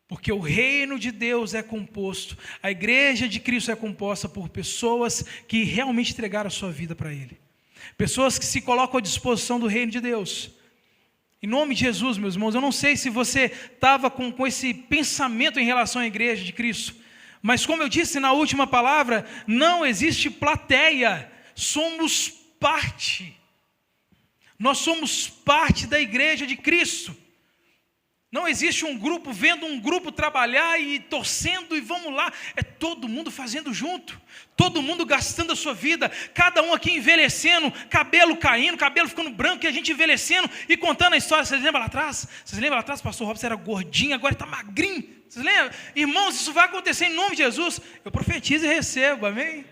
Porque o reino de Deus é composto, a igreja de Cristo é composta por pessoas que realmente entregaram a sua vida para Ele. Pessoas que se colocam à disposição do reino de Deus. Em nome de Jesus, meus irmãos, eu não sei se você estava com esse pensamento em relação à igreja de Cristo. Mas como eu disse na última palavra, não existe plateia, somos parte. Nós somos parte da igreja de Cristo. Não existe um grupo vendo um grupo trabalhar e torcendo e vamos lá. É todo mundo fazendo junto. Todo mundo gastando a sua vida. Cada um aqui envelhecendo, cabelo caindo, cabelo ficando branco e a gente envelhecendo e contando a história. Vocês lembram lá atrás? Vocês lembram lá atrás? O pastor Robson era gordinho, agora está magrinho. Vocês lembram? Irmãos, isso vai acontecer em nome de Jesus. Eu profetizo e recebo, amém?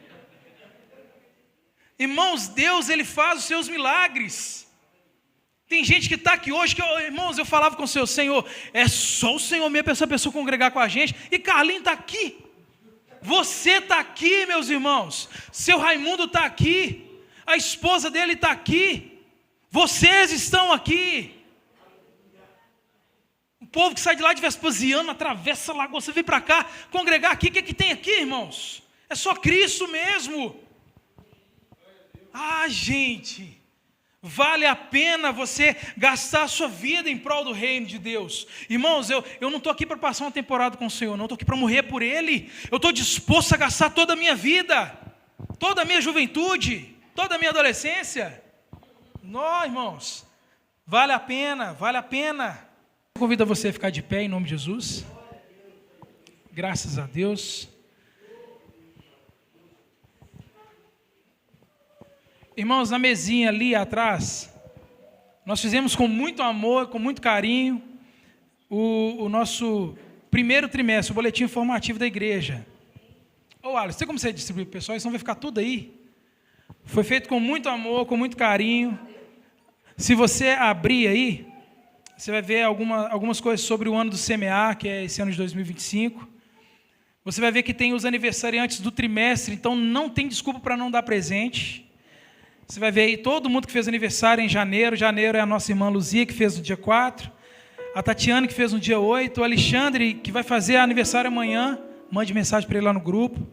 Irmãos, Deus ele faz os seus milagres. Tem gente que está aqui hoje, irmãos, eu falava com o Senhor, é só o Senhor mesmo para essa pessoa congregar com a gente, e Carlinho está aqui, você está aqui, meus irmãos, seu Raimundo está aqui, a esposa dele está aqui, vocês estão aqui, o povo que sai de lá de Vespasiano, atravessa a lagoa, você vem para cá, congregar aqui, o que tem aqui, irmãos? É só Cristo mesmo. Ah, gente, vale a pena você gastar a sua vida em prol do reino de Deus. Irmãos, eu não estou aqui para passar uma temporada com o Senhor, não, estou aqui para morrer por Ele. Eu estou disposto a gastar toda a minha vida, toda a minha juventude, toda a minha adolescência. Não, irmãos, vale a pena, vale a pena. Eu convido você a ficar de pé em nome de Jesus. Graças a Deus. Irmãos, na mesinha ali atrás, nós fizemos com muito amor, com muito carinho, o nosso primeiro trimestre, o boletim informativo da igreja. Ô, Alisson, tem como você distribuir para o pessoal? Senão vai ficar tudo aí. Foi feito com muito amor, com muito carinho. Se você abrir aí, você vai ver algumas coisas sobre o ano do CMA, que é esse ano de 2025. Você vai ver que tem os aniversariantes do trimestre, então não tem desculpa para não dar presente. Você vai ver aí todo mundo que fez aniversário em janeiro. Janeiro é a nossa irmã Luzia, que fez no dia 4. A Tatiana, que fez no dia 8. O Alexandre, que vai fazer aniversário amanhã. Mande mensagem para ele lá no grupo.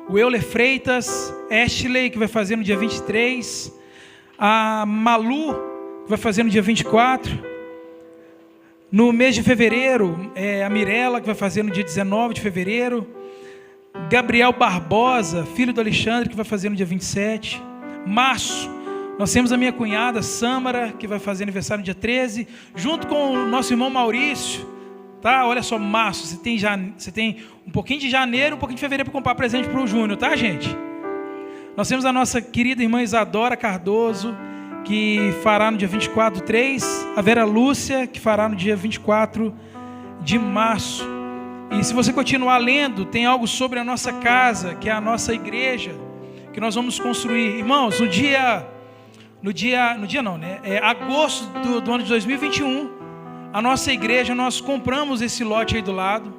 O Euler Freitas. Ashley, que vai fazer no dia 23. A Malu, que vai fazer no dia 24. No mês de fevereiro, a Mirella, que vai fazer no dia 19 de fevereiro. Gabriel Barbosa, filho do Alexandre, que vai fazer no dia 27. Março, nós temos a minha cunhada Sâmara, que vai fazer aniversário no dia 13, junto com o nosso irmão Maurício, tá? Olha só, março, você tem um pouquinho de janeiro, um pouquinho de fevereiro para comprar presente para o Júnior, tá, gente? Nós temos a nossa querida irmã Isadora Cardoso, que fará no dia 24 do 3, a Vera Lúcia, que fará no dia 24 de março. E se você continuar lendo, tem algo sobre a nossa casa, que é a nossa igreja, que nós vamos construir. Irmãos, agosto do ano de 2021, a nossa igreja, nós compramos esse lote aí do lado,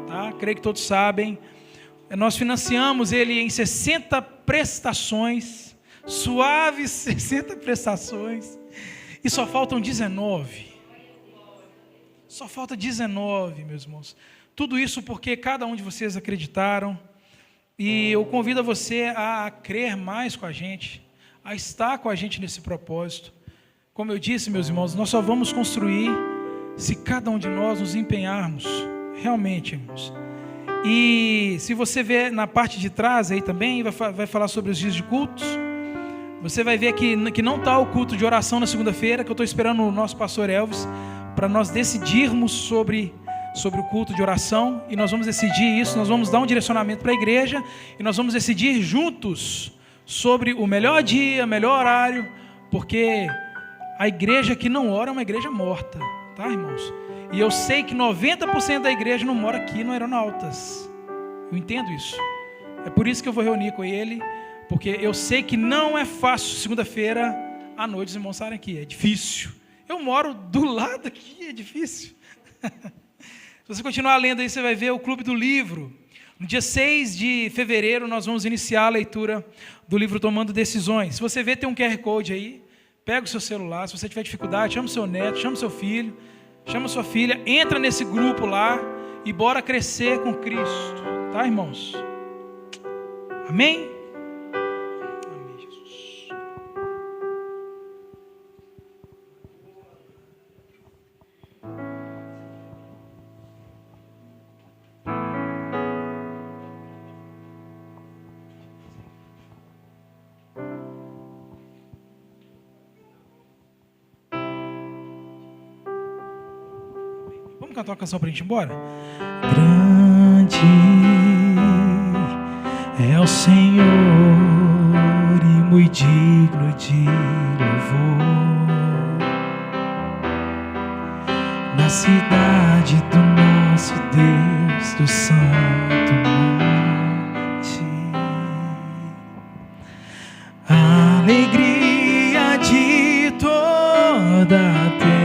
tá? Creio que todos sabem. Nós financiamos ele em 60 prestações, suaves 60 prestações, e só faltam 19. Só falta 19, meus irmãos. Tudo isso porque cada um de vocês acreditaram. E eu convido você a crer mais com a gente, a estar com a gente nesse propósito. Como eu disse, meus irmãos, nós só vamos construir se cada um de nós nos empenharmos, realmente, irmãos. E se você ver na parte de trás aí também, vai falar sobre os dias de cultos. Você vai ver que não está o culto de oração na segunda-feira, que eu estou esperando o nosso pastor Elvis, para nós decidirmos sobre o culto de oração, e nós vamos decidir isso, nós vamos dar um direcionamento para a igreja, e nós vamos decidir juntos sobre o melhor dia, melhor horário, porque a igreja que não ora é uma igreja morta, tá, irmãos? E eu sei que 90% da igreja não mora aqui no Aeronautas, eu entendo isso, é por isso que eu vou reunir com ele, porque eu sei que não é fácil, segunda-feira à noite os irmãos estarem aqui, é difícil, eu moro do lado aqui, é difícil. Se você continuar lendo aí, você vai ver o Clube do Livro. No dia 6 de fevereiro, nós vamos iniciar a leitura do livro Tomando Decisões. Se você ver, tem um QR Code aí. Pega o seu celular. Se você tiver dificuldade, chama o seu neto, chama o seu filho, chama a sua filha. Entra nesse grupo lá e bora crescer com Cristo. Tá, irmãos? Amém? Amém, Jesus. Vamos cantar uma canção para a gente ir embora? Grande é o Senhor e muito digno de louvor na cidade do nosso Deus, do santo monte. A alegria de toda a terra.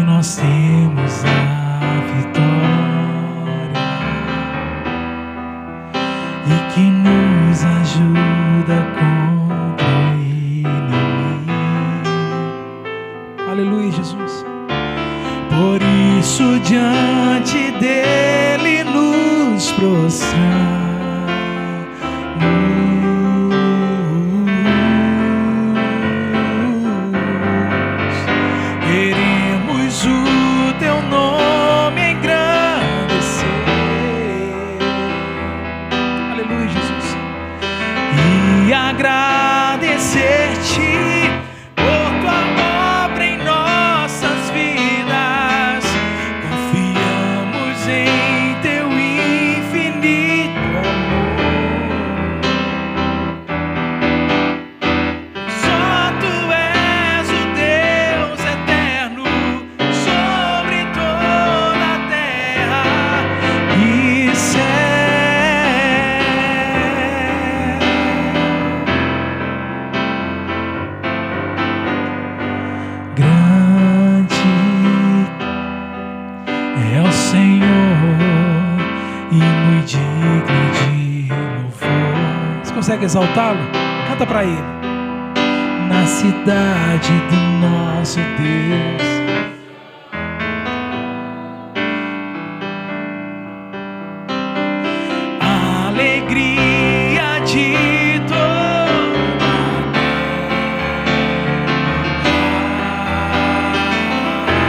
Nós temos a vitória e que nos ajuda contra o inimigo. Queremos o teu nome engrandecer. Aleluia, Jesus. E agradecer-te por tua obra em nossas vidas. Confiamos em teu infinito amor. Só tu és o Deus eterno sobre toda a terra e céu. Grande é o Senhor e muito digno de louvor. Você consegue exaltá-lo? Canta para ele. Na cidade do nosso Deus. A alegria de toda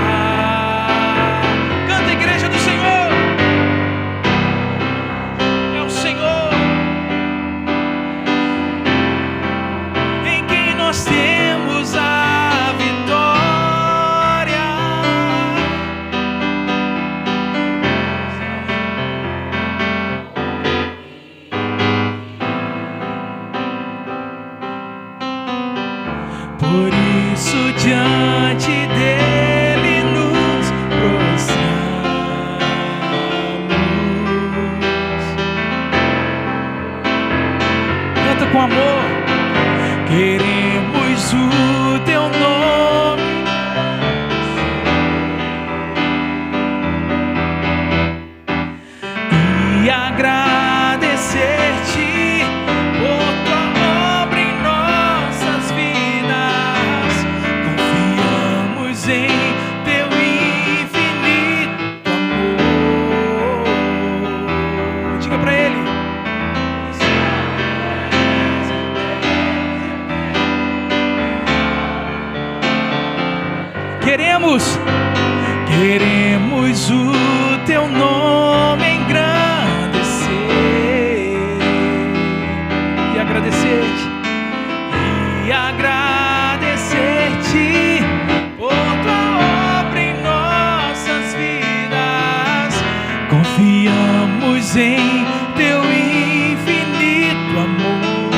a canta, igreja do Senhor. É o Senhor em quem nós temos a vitória. Por isso diante dele nos prostramos. Canta com amor. Queremos o teu nome e agradecer-te por tua obra em nossas vidas. Confiamos em teu infinito amor. Diga para ele. Queremos o teu nome engrandecer e agradecer-te por tua obra em nossas vidas. Confiamos em teu infinito amor.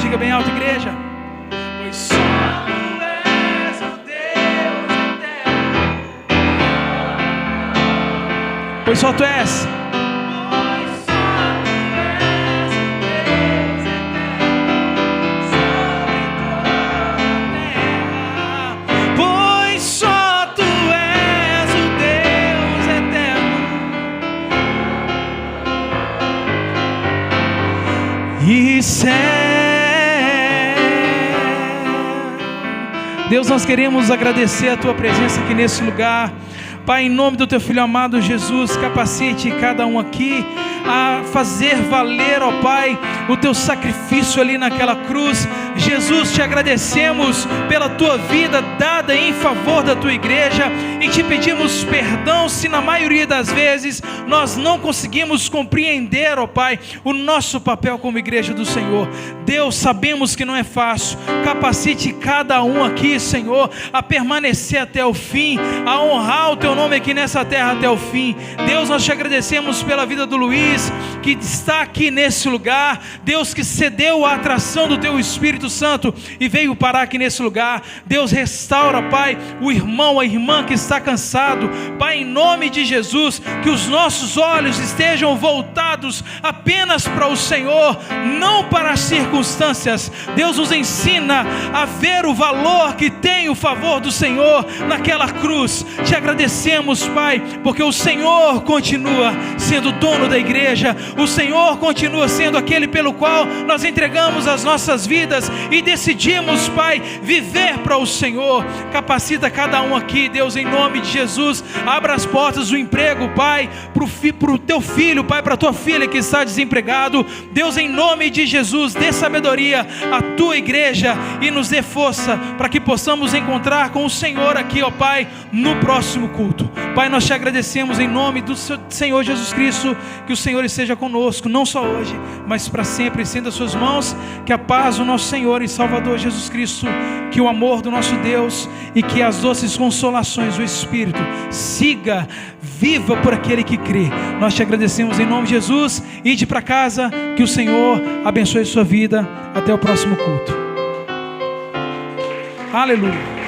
Diga bem alto, igreja. Pois só pois só tu és. Pois só tu és o Deus eterno e céu. Deus, nós queremos agradecer a tua presença aqui nesse lugar. Pai, em nome do teu Filho amado Jesus, capacite cada um aqui a fazer valer, ó Pai, o teu sacrifício ali naquela cruz. Jesus, te agradecemos pela tua vida dada em favor da tua igreja e te pedimos perdão se na maioria das vezes nós não conseguimos compreender, ó Pai, o nosso papel como igreja do Senhor. Deus, sabemos que não é fácil. Capacite cada um aqui, Senhor, a permanecer até o fim, a honrar o teu nome aqui nessa terra até o fim. Deus, nós te agradecemos pela vida do Luiz, que está aqui nesse lugar. Deus, que cedeu à atração do teu Espírito Santo e veio parar aqui nesse lugar. Deus, restaura, Pai, o irmão, a irmã que está cansado. Pai, em nome de Jesus, que os nossos olhos estejam voltados apenas para o Senhor, não para as circunstâncias. Deus, nos ensina a ver o valor que tem o favor do Senhor naquela cruz. Te agradecemos, Pai, porque o Senhor continua sendo dono da igreja. O Senhor continua sendo aquele pelo qual nós entregamos as nossas vidas e decidimos, Pai, viver para o Senhor. Capacita cada um aqui, Deus, em nome nome de Jesus. Abra as portas do emprego, Pai, para o teu filho, Pai, para a tua filha que está desempregado. Deus, em nome de Jesus, dê sabedoria à tua igreja e nos dê força para que possamos encontrar com o Senhor aqui, ó Pai, no próximo culto. Pai, nós te agradecemos em nome do Senhor Jesus Cristo, que o Senhor esteja conosco, não só hoje, mas para sempre. Estenda as suas mãos, que a paz do nosso Senhor e Salvador Jesus Cristo, que o amor do nosso Deus e que as doces consolações do Espírito siga viva por aquele que crê. Nós te agradecemos em nome de Jesus. Ide para casa, que o Senhor abençoe a sua vida. Até o próximo culto. Aleluia.